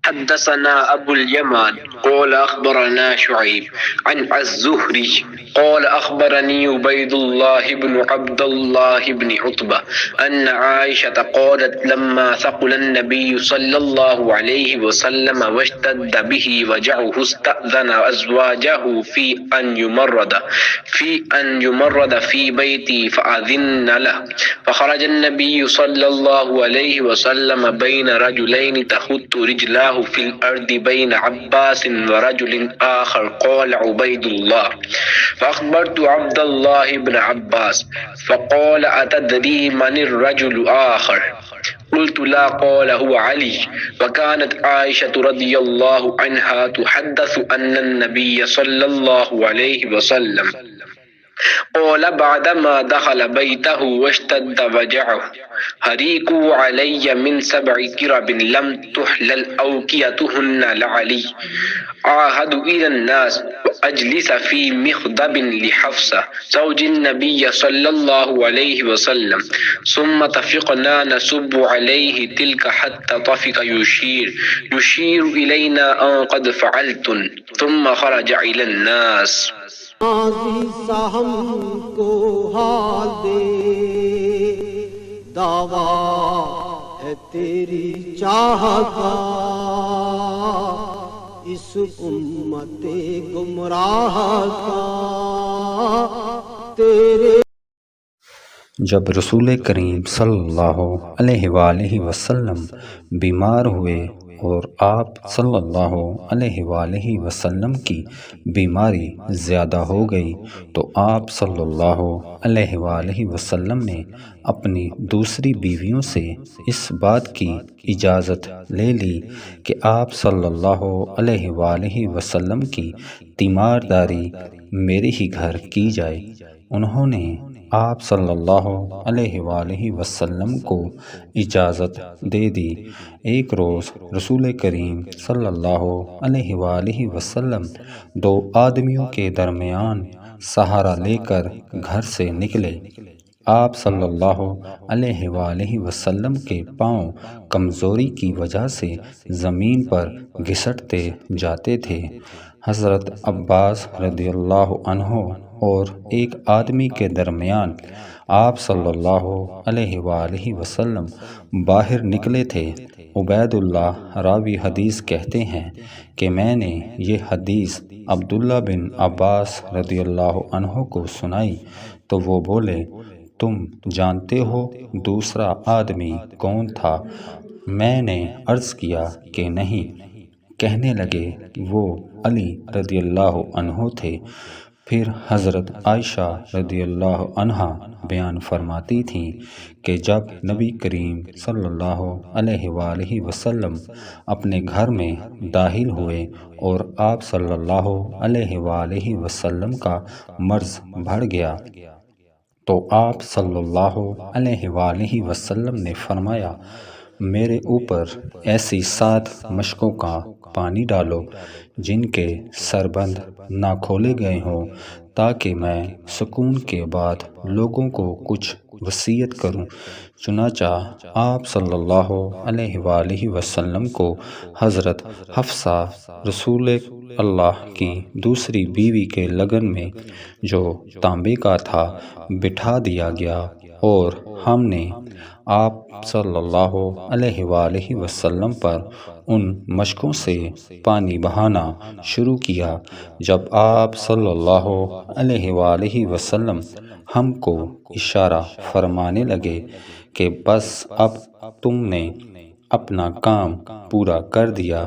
حدثنا أبو اليمان قال أخبرنا شعيب عن الزهري قال أخبرني عبيد الله بن عبد الله بن عتبة أن عائشة قالت لما ثقل النبي صلى الله عليه وسلم واشتد به وجعه استأذن أزواجه في أن يمرض في بيتي فأذن له فخرج النبي صلى الله عليه وسلم بين رجلين تخط رجلاه في الأرض بين عباس ورجل آخر قال عبيد الله فأخبرت عبد الله بن عباس فقال أتدري من الرجل آخر قلت لا قال هو علي وكانت عائشة رضي الله عنها تحدث أن النبي صلى الله عليه وسلم قال بعدما دخل بيته واشتد وجعه هريقوا علي من 7 كرب لم تحلل أوكيتهن لعلي أعهد إلى الناس وأجلس في مخضب لحفصة زوج النبي صلى الله عليه وسلم ثم طفقنا نسب عليه تلك حتى طفق يشير إلينا أن قد فعلتن ثم خرج إلى الناس. سا ہم کو حال دے دعویٰ ہے تیری چاہت کا اس امت گمراہ کا تیرے. جب رسول کریم صلی اللہ علیہ وآلہ وسلم بیمار ہوئے اور آپ صلی اللہ علیہ وآلہ وسلم کی بیماری زیادہ ہو گئی تو آپ صلی اللہ علیہ وآلہ وسلم نے اپنی دوسری بیویوں سے اس بات کی اجازت لے لی کہ آپ صلی اللہ علیہ وآلہ وسلم کی تیمارداری میرے ہی گھر کی جائے. انہوں نے آپ صلی اللہ علیہ وآلہ وسلم کو اجازت دے دی. ایک روز رسول کریم صلی اللہ علیہ وآلہ وسلم 2 آدمیوں کے درمیان سہارا لے کر گھر سے نکلے. آپ صلی اللہ علیہ وآلہ وسلم کے پاؤں کمزوری کی وجہ سے زمین پر گھسٹتے جاتے تھے. حضرت عباس رضی اللہ عنہ اور ایک آدمی کے درمیان آپ صلی اللہ علیہ وآلہ وسلم باہر نکلے تھے. عبید اللہ راوی حدیث کہتے ہیں کہ میں نے یہ حدیث عبداللہ بن عباس رضی اللہ عنہ کو سنائی تو وہ بولے تم جانتے ہو دوسرا آدمی کون تھا؟ میں نے عرض کیا کہ نہیں. کہنے لگے وہ علی رضی اللہ عنہ تھے. پھر حضرت عائشہ رضی اللہ عنہا بیان فرماتی تھیں کہ جب نبی کریم صلی اللہ علیہ وآلہ وسلم اپنے گھر میں داخل ہوئے اور آپ صلی اللہ علیہ وآلہ وسلم کا مرض بڑھ گیا تو آپ صلی اللہ علیہ وآلہ وسلم نے فرمایا میرے اوپر ایسی 7 مشکوں کا پانی ڈالو جن کے سربند نہ کھولے گئے ہوں تاکہ میں سکون کے بعد لوگوں کو کچھ وصیت کروں. چنانچہ آپ صلی اللہ علیہ وآلہ وسلم کو حضرت حفصہ رسول اللہ کی دوسری بیوی کے لگن میں جو تانبے کا تھا بٹھا دیا گیا اور ہم نے آپ صلی اللہ علیہ وآلہ وسلم پر ان مشکوں سے پانی بہانا شروع کیا. جب آپ صلی اللہ علیہ وآلہ وسلم ہم کو اشارہ فرمانے لگے کہ بس اب تم نے اپنا کام پورا کر دیا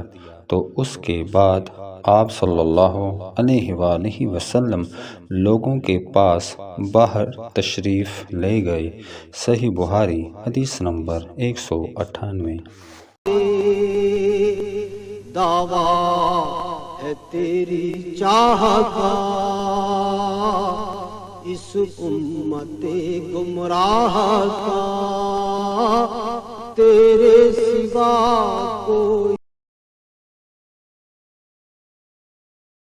تو اس کے بعد آپ صلی اللہ علیہ وآلہ وسلم لوگوں کے پاس باہر تشریف لے گئے. صحیح بخاری حدیث نمبر 198. دعویٰ ہے تیری چاہت کا اس امت گمراہ کا تیرے سوا کوئی